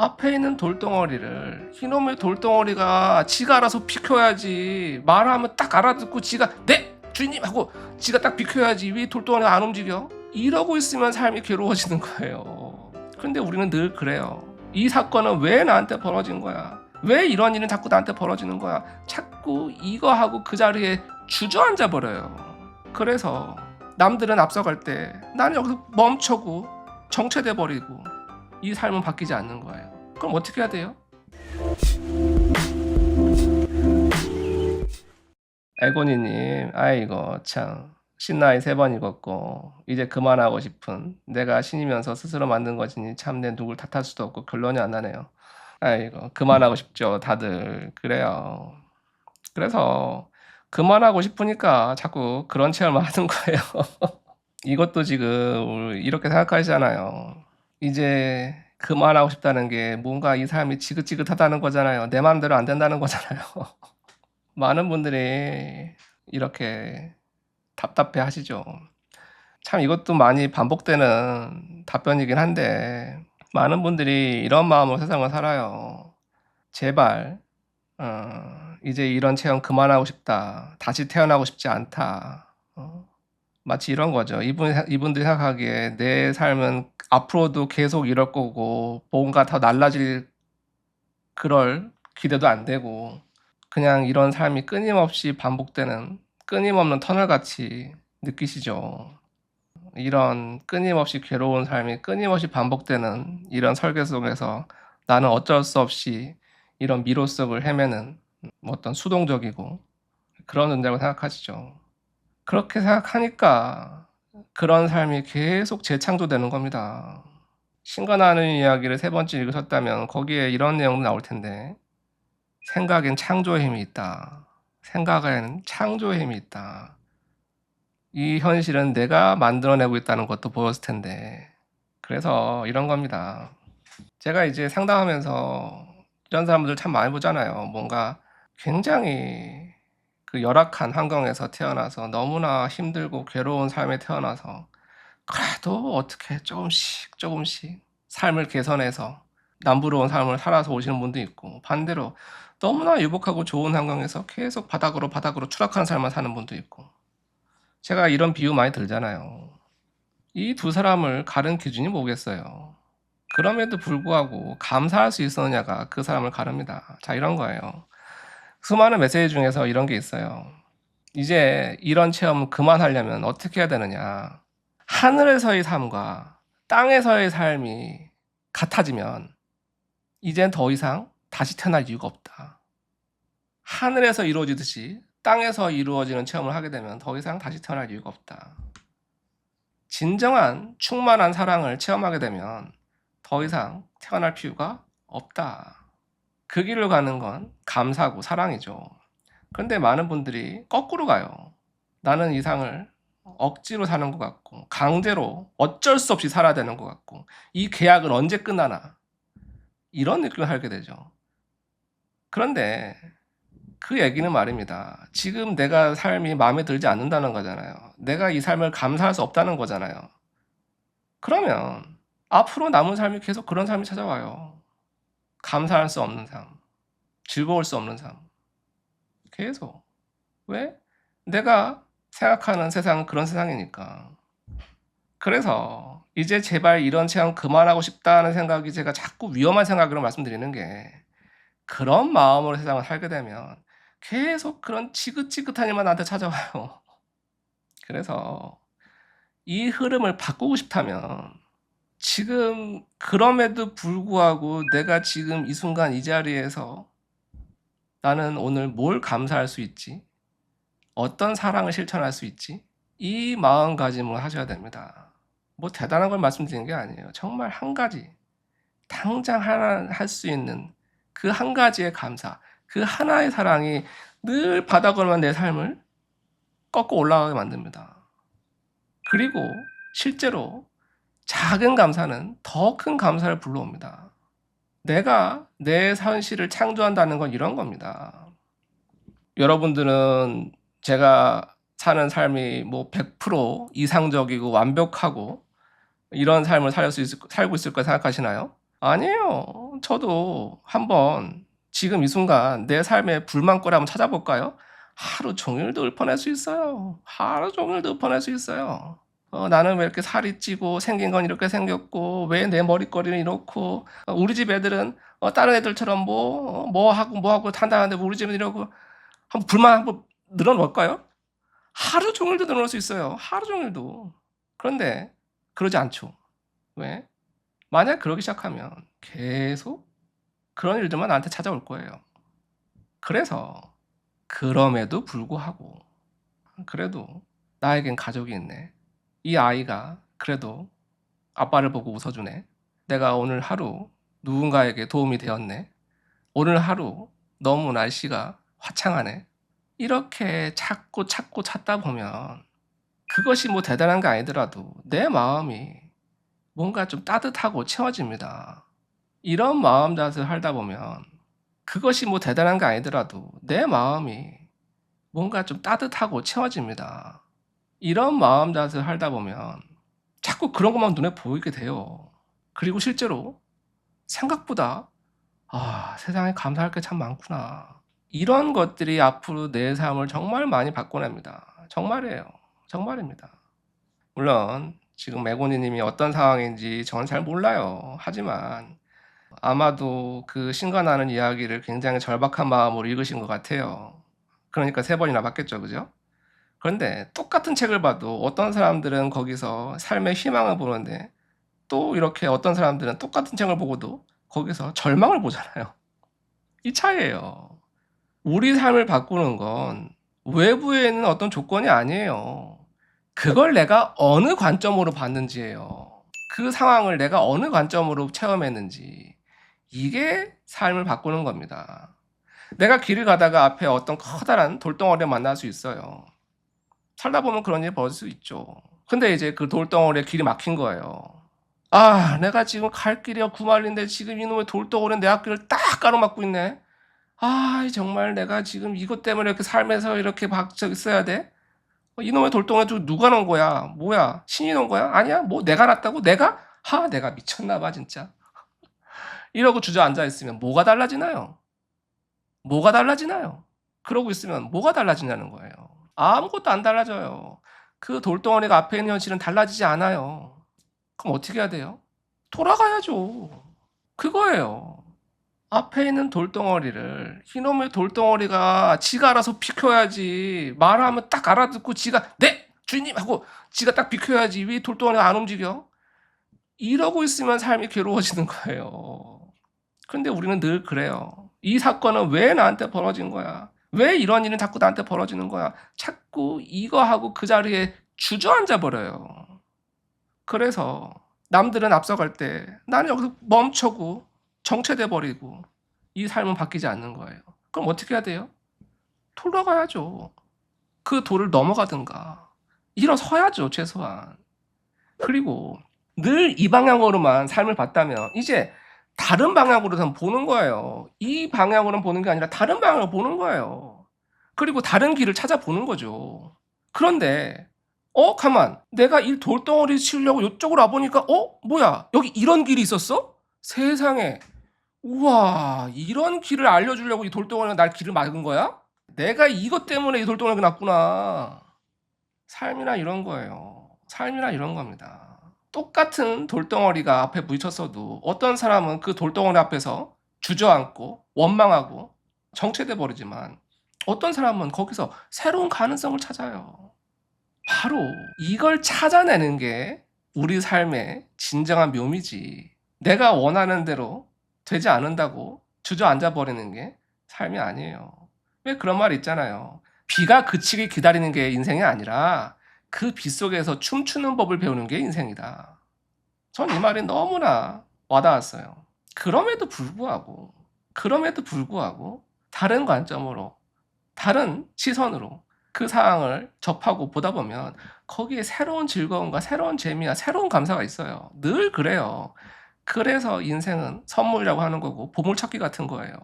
앞에 있는 돌덩어리를 이놈의 돌덩어리가 지가 알아서 비켜야지. 말하면 딱 알아듣고 지가 네 주인님 하고 지가 딱 비켜야지. 왜 돌덩어리가 안 움직여? 이러고 있으면 삶이 괴로워지는 거예요. 근데 우리는 늘 그래요. 이 사건은 왜 나한테 벌어진 거야? 왜 이런 일은 자꾸 나한테 벌어지는 거야? 자꾸 이거 하고 그 자리에 주저앉아 버려요. 그래서 남들은 앞서갈 때 나는 여기서 멈춰고 정체돼 버리고 이 삶은 바뀌지 않는 거예요. 그럼 어떻게 해야 돼요? 알고니님, 아이고 참 신나이 3번 읽었고 이제 그만하고 싶은 내가 신이면서 스스로 만든 것이니 참 내 누굴 탓할 수도 없고 결론이 안 나네요. 아이고 그만하고 싶죠 다들 그래요. 그래서 그만하고 싶으니까 자꾸 그런 체험을 하는 거예요. 이것도 지금 이렇게 생각하시잖아요. 이제 그만하고 싶다는 게 뭔가 이 삶이 지긋지긋하다는 거잖아요. 내 마음대로 안 된다는 거잖아요. 많은 분들이 이렇게 답답해 하시죠. 참 이것도 많이 반복되는 답변이긴 한데 많은 분들이 이런 마음으로 세상을 살아요. 제발 이제 이런 체험 그만하고 싶다. 다시 태어나고 싶지 않다. 마치 이런 거죠. 이분들이 생각하기에 내 삶은 앞으로도 계속 이럴 거고 뭔가 더 달라질 그럴 기대도 안 되고 그냥 이런 삶이 끊임없이 반복되는 끊임없는 터널같이 느끼시죠. 이런 끊임없이 괴로운 삶이 끊임없이 반복되는 이런 설계 속에서 나는 어쩔 수 없이 이런 미로 속을 헤매는 어떤 수동적이고 그런 존재라고 생각하시죠. 그렇게 생각하니까 그런 삶이 계속 재창조되는 겁니다. 신과 나는 이야기를 3번째 읽으셨다면 거기에 이런 내용도 나올 텐데 생각엔 창조의 힘이 있다. 생각에는 창조의 힘이 있다. 이 현실은 내가 만들어내고 있다는 것도 보였을 텐데 그래서 이런 겁니다. 제가 이제 상담하면서 이런 사람들 참 많이 보잖아요. 뭔가 굉장히 그 열악한 환경에서 태어나서 너무나 힘들고 괴로운 삶에 태어나서 그래도 어떻게 조금씩 삶을 개선해서 남부러운 삶을 살아서 오시는 분도 있고 반대로 너무나 유복하고 좋은 환경에서 계속 바닥으로 추락하는 삶을 사는 분도 있고 제가 이런 비유 많이 들잖아요. 이 두 사람을 가른 기준이 뭐겠어요? 그럼에도 불구하고 감사할 수 있었느냐가 그 사람을 가릅니다. 자, 이런 거예요. 수많은 메시지 중에서 이런 게 있어요. 이제 이런 체험을 그만하려면 어떻게 해야 되느냐. 하늘에서의 삶과 땅에서의 삶이 같아지면 이젠 더 이상 다시 태어날 이유가 없다. 하늘에서 이루어지듯이 땅에서 이루어지는 체험을 하게 되면 더 이상 다시 태어날 이유가 없다. 진정한 충만한 사랑을 체험하게 되면 더 이상 태어날 필요가 없다. 그 길을 가는 건 감사고 사랑이죠. 그런데 많은 분들이 거꾸로 가요. 나는 이 상을 억지로 사는 것 같고 강제로 어쩔 수 없이 살아야 되는 것 같고 이 계약은 언제 끝나나 이런 느낌을 살게 되죠. 그런데 그 얘기는 말입니다. 지금 내가 삶이 마음에 들지 않는다는 거잖아요. 내가 이 삶을 감사할 수 없다는 거잖아요. 그러면 앞으로 남은 삶이 계속 그런 삶이 찾아와요. 감사할 수 없는 삶, 즐거울 수 없는 삶. 계속. 왜? 내가 생각하는 세상은 그런 세상이니까. 그래서 이제 제발 이런 체험 그만하고 싶다는 생각이 제가 자꾸 위험한 생각으로 말씀드리는 게 그런 마음으로 세상을 살게 되면 계속 그런 지긋지긋한 일만 나한테 찾아와요. 그래서 이 흐름을 바꾸고 싶다면 지금 그럼에도 불구하고 내가 지금 이 순간 이 자리에서 나는 오늘 뭘 감사할 수 있지? 어떤 사랑을 실천할 수 있지? 이 마음가짐으로 하셔야 됩니다. 뭐 대단한 걸 말씀드리는 게 아니에요. 정말 한 가지, 당장 하나 할 수 있는 그 한 가지의 감사, 그 하나의 사랑이 늘 바닥으로만 내 삶을 꺾고 올라가게 만듭니다. 그리고 실제로 작은 감사는 더 큰 감사를 불러옵니다. 내가 내 현실을 창조한다는 건 이런 겁니다. 여러분들은 제가 사는 삶이 뭐 100% 이상적이고 완벽하고 이런 삶을 살고 있을 거 생각하시나요? 아니에요. 저도 한번 지금 이 순간 내 삶의 불만거리 한번 찾아볼까요? 하루 종일도 읊어낼 수 있어요. 하루 종일도 읊어낼 수 있어요. 나는 왜 이렇게 살이 찌고 생긴 건 이렇게 생겼고 왜 내 머릿결은 이렇고 우리 집 애들은 다른 애들처럼 뭐 하고 탄다는데 우리 집은 이러고 한번 불만 한번 늘어놓을까요? 하루 종일도 늘어놓을 수 있어요. 하루 종일도. 그런데 그러지 않죠. 왜? 만약 그러기 시작하면 계속 그런 일들만 나한테 찾아올 거예요. 그래서 그럼에도 불구하고 그래도 나에겐 가족이 있네. 이 아이가 그래도 아빠를 보고 웃어주네. 내가 오늘 하루 누군가에게 도움이 되었네. 오늘 하루 너무 날씨가 화창하네. 이렇게 찾고 찾고 찾다 보면 그것이 뭐 대단한 게 아니더라도 내 마음이 뭔가 좀 따뜻하고 채워집니다. 이런 마음다스를 하다 보면 그것이 뭐 대단한 게 아니더라도 내 마음이 뭔가 좀 따뜻하고 채워집니다. 이런 마음다스를 하다 보면 자꾸 그런 것만 눈에 보이게 돼요. 그리고 실제로 생각보다 세상에 감사할 게 참 많구나. 이런 것들이 앞으로 내 삶을 정말 많이 바꿔냅니다. 정말이에요. 정말입니다. 물론 지금 메고니 님이 어떤 상황인지 저는 잘 몰라요. 하지만 아마도 그 신과 나는 이야기를 굉장히 절박한 마음으로 읽으신 것 같아요. 그러니까 3번이나 봤겠죠. 그죠? 그런데 똑같은 책을 봐도 어떤 사람들은 거기서 삶의 희망을 보는데 또 이렇게 어떤 사람들은 똑같은 책을 보고도 거기서 절망을 보잖아요. 이 차이예요. 우리 삶을 바꾸는 건 외부에 있는 어떤 조건이 아니에요. 그걸 내가 어느 관점으로 봤는지예요. 그 상황을 내가 어느 관점으로 체험했는지. 이게 삶을 바꾸는 겁니다. 내가 길을 가다가 앞에 어떤 커다란 돌덩어리를 만날 수 있어요. 살다 보면 그런 일이 벌어질 수 있죠. 근데 이제 그 돌덩어리에 길이 막힌 거예요. 내가 지금 갈 길이 9마일인데 지금 이놈의 돌덩어리는 내 앞길을 딱 가로막고 있네. 정말 내가 지금 이것 때문에 이렇게 삶에서 이렇게 박쳐 있어야 돼? 이놈의 돌덩어리 누가 놓은 거야? 뭐야? 신이 놓은 거야? 아니야? 뭐 내가 놨다고? 내가? 내가 미쳤나 봐 진짜. 이러고 주저앉아 있으면 뭐가 달라지나요? 뭐가 달라지나요? 그러고 있으면 뭐가 달라지냐는 거예요. 아무것도 안 달라져요. 그 돌덩어리가 앞에 있는 현실은 달라지지 않아요. 그럼 어떻게 해야 돼요? 돌아가야죠. 그거예요. 앞에 있는 돌덩어리를 이놈의 돌덩어리가 지가 알아서 비켜야지. 말하면 딱 알아듣고 지가 네! 주인님! 하고 지가 딱 비켜야지. 왜 돌덩어리가 안 움직여? 이러고 있으면 삶이 괴로워지는 거예요. 근데 우리는 늘 그래요. 이 사건은 왜 나한테 벌어진 거야? 왜 이런 일은 자꾸 나한테 벌어지는 거야? 자꾸 이거 하고 그 자리에 주저앉아 버려요. 그래서 남들은 앞서갈 때 나는 여기서 멈춰고 정체돼 버리고 이 삶은 바뀌지 않는 거예요. 그럼 어떻게 해야 돼요? 돌아가야죠. 그 돌을 넘어가든가 일어서야죠, 최소한. 그리고 늘 이 방향으로만 삶을 봤다면 이제 다른 방향으로 좀 보는 거예요. 이 방향으로는 보는 게 아니라 다른 방향으로 보는 거예요. 그리고 다른 길을 찾아보는 거죠. 그런데 가만. 내가 이 돌덩어리 치우려고 요쪽으로 와 보니까 뭐야? 여기 이런 길이 있었어? 세상에. 우와. 이런 길을 알려주려고 이 돌덩어리가 날 길을 막은 거야? 내가 이것 때문에 이 돌덩어리가 났구나. 삶이나 이런 거예요. 삶이나 이런 겁니다. 똑같은 돌덩어리가 앞에 부딪혔어도 어떤 사람은 그 돌덩어리 앞에서 주저앉고 원망하고 정체돼 버리지만 어떤 사람은 거기서 새로운 가능성을 찾아요. 바로 이걸 찾아내는 게 우리 삶의 진정한 묘미지. 내가 원하는 대로 되지 않는다고 주저앉아 버리는 게 삶이 아니에요. 왜 그런 말 있잖아요. 비가 그치길 기다리는 게 인생이 아니라 그 비 속에서 춤추는 법을 배우는 게 인생이다. 전 이 말이 너무나 와닿았어요. 그럼에도 불구하고 다른 관점으로, 다른 시선으로 그 상황을 접하고 보다 보면 거기에 새로운 즐거움과 새로운 재미와 새로운 감사가 있어요. 늘 그래요. 그래서 인생은 선물이라고 하는 거고 보물찾기 같은 거예요.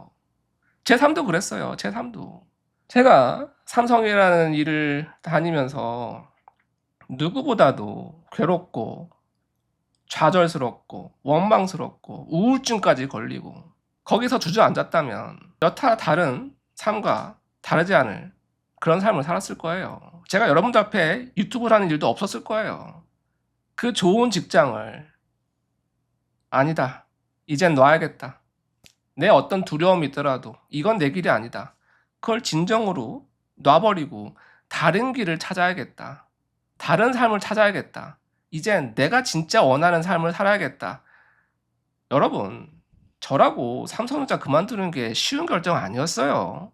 제 삶도 그랬어요. 제 삶도. 제가 삼성이라는 일을 다니면서 누구보다도 괴롭고 좌절스럽고 원망스럽고 우울증까지 걸리고 거기서 주저앉았다면 여타 다른 삶과 다르지 않을 그런 삶을 살았을 거예요. 제가 여러분들 앞에 유튜브를 하는 일도 없었을 거예요. 그 좋은 직장을 아니다. 이젠 놔야겠다. 내 어떤 두려움이 있더라도 이건 내 길이 아니다. 그걸 진정으로 놔버리고 다른 길을 찾아야겠다. 다른 삶을 찾아야겠다. 이젠 내가 진짜 원하는 삶을 살아야겠다. 여러분, 저라고 삼성전자 그만두는 게 쉬운 결정 아니었어요.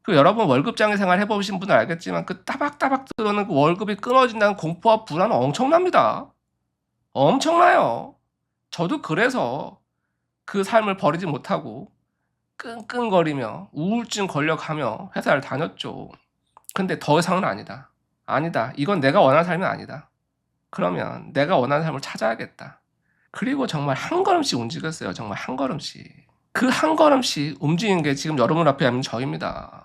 그 여러분 월급장애 생활 해보신 분은 알겠지만 그 따박따박 들어오는 그 월급이 끊어진다는 공포와 불안은 엄청납니다. 엄청나요. 저도 그래서 그 삶을 버리지 못하고 끙끙거리며 우울증 걸려가며 회사를 다녔죠. 근데 더 이상은 아니다. 아니다. 이건 내가 원하는 삶이 아니다. 그러면 내가 원하는 삶을 찾아야겠다. 그리고 정말 한 걸음씩 움직였어요. 정말 한 걸음씩. 그 한 걸음씩 움직인 게 지금 여러분 앞에 있는 저입니다.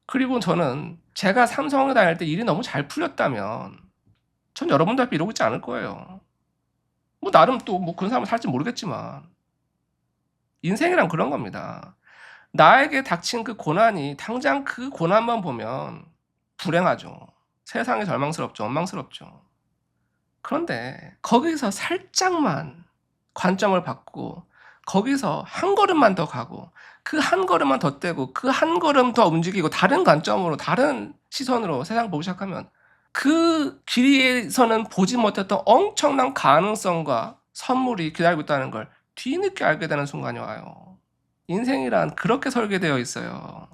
그리고 저는 제가 삼성에 다닐 때 일이 너무 잘 풀렸다면 전 여러분들 앞에 이러고 있지 않을 거예요. 뭐 나름 또 뭐 그런 삶을 살지 모르겠지만 인생이란 그런 겁니다. 나에게 닥친 그 고난이 당장 그 고난만 보면 불행하죠. 세상이 절망스럽죠. 원망스럽죠. 그런데 거기서 살짝만 관점을 바꾸고 거기서 한 걸음만 더 가고 그 한 걸음만 더 떼고 그 한 걸음 더 움직이고 다른 관점으로 다른 시선으로 세상을 보기 시작하면 그 길에서는 보지 못했던 엄청난 가능성과 선물이 기다리고 있다는 걸 뒤늦게 알게 되는 순간이 와요. 인생이란 그렇게 설계되어 있어요.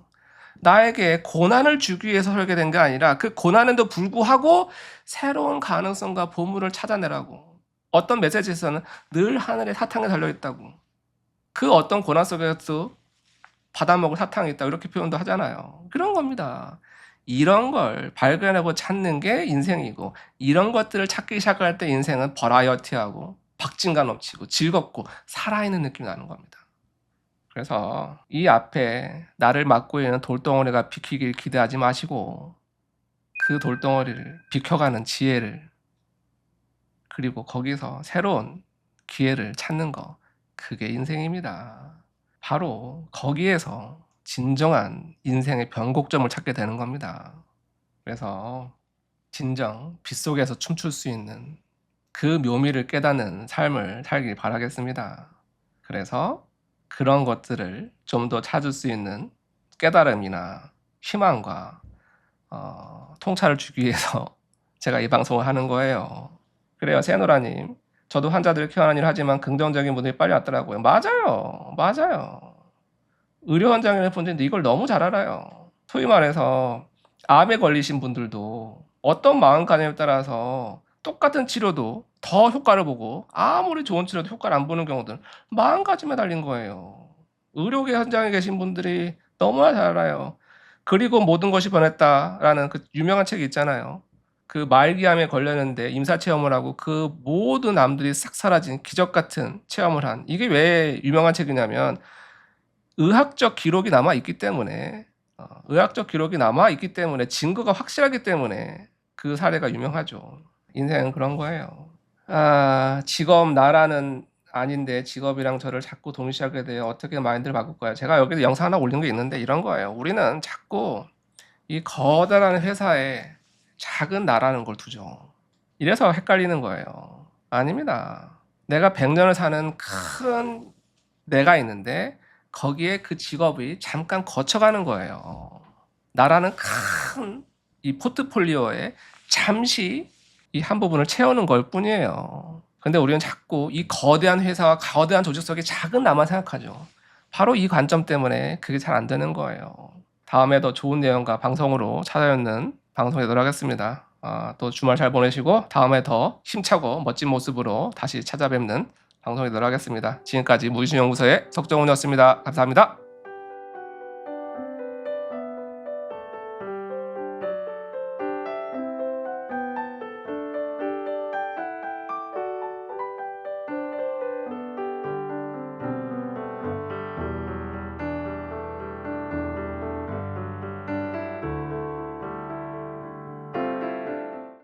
나에게 고난을 주기 위해서 설계된 게 아니라 그 고난에도 불구하고 새로운 가능성과 보물을 찾아내라고. 어떤 메시지에서는 늘 하늘에 사탕이 달려있다고. 그 어떤 고난 속에서도 받아먹을 사탕이 있다고 이렇게 표현도 하잖아요. 그런 겁니다. 이런 걸 발견하고 찾는 게 인생이고 이런 것들을 찾기 시작할 때 인생은 버라이어티하고 박진감 넘치고 즐겁고 살아있는 느낌이 나는 겁니다. 그래서 이 앞에 나를 막고 있는 돌덩어리가 비키길 기대하지 마시고 그 돌덩어리를 비켜가는 지혜를 그리고 거기서 새로운 기회를 찾는 거 그게 인생입니다. 바로 거기에서 진정한 인생의 변곡점을 찾게 되는 겁니다. 그래서 진정 빗속에서 춤출 수 있는 그 묘미를 깨닫는 삶을 살길 바라겠습니다. 그래서 그런 것들을 좀 더 찾을 수 있는 깨달음이나 희망과 통찰을 주기 위해서 제가 이 방송을 하는 거예요. 그래요, 새노라님. 저도 환자들 케어하는 일을 하지만 긍정적인 분들이 빨리 왔더라고요. 맞아요. 맞아요. 의료 현장의 분들인데 이걸 너무 잘 알아요. 소위 말해서 암에 걸리신 분들도 어떤 마음가짐에 따라서 똑같은 치료도 더 효과를 보고 아무리 좋은 치료도 효과를 안 보는 경우들 마음가짐에 달린 거예요. 의료계 현장에 계신 분들이 너무나 잘 알아요. 그리고 모든 것이 변했다라는 그 유명한 책이 있잖아요. 그 말기암에 걸렸는데 임사 체험을 하고 그 모든 암들이 싹 사라진 기적 같은 체험을 한 이게 왜 유명한 책이냐면 의학적 기록이 남아 있기 때문에 의학적 기록이 남아 있기 때문에 증거가 확실하기 때문에 그 사례가 유명하죠. 인생은 그런 거예요. 직업 나라는 아닌데 직업이랑 저를 자꾸 동시하게 돼요. 어떻게 마인드를 바꿀까요? 제가 여기서 영상 하나 올린 게 있는데 이런 거예요. 우리는 자꾸 이 거대한 회사에 작은 나라는 걸 두죠. 이래서 헷갈리는 거예요. 아닙니다. 내가 100년을 사는 큰 내가 있는데 거기에 그 직업이 잠깐 거쳐가는 거예요. 나라는 큰 이 포트폴리오에 잠시 이 한 부분을 채우는 걸 뿐이에요. 근데 우리는 자꾸 이 거대한 회사와 거대한 조직 속의 작은 나만 생각하죠. 바로 이 관점 때문에 그게 잘 안 되는 거예요. 다음에 더 좋은 내용과 방송으로 찾아뵙는 방송에 들어가겠습니다. 또 주말 잘 보내시고 다음에 더 힘차고 멋진 모습으로 다시 찾아뵙는 방송에 들어가겠습니다. 지금까지 무기신연구소의 석정훈이었습니다. 감사합니다.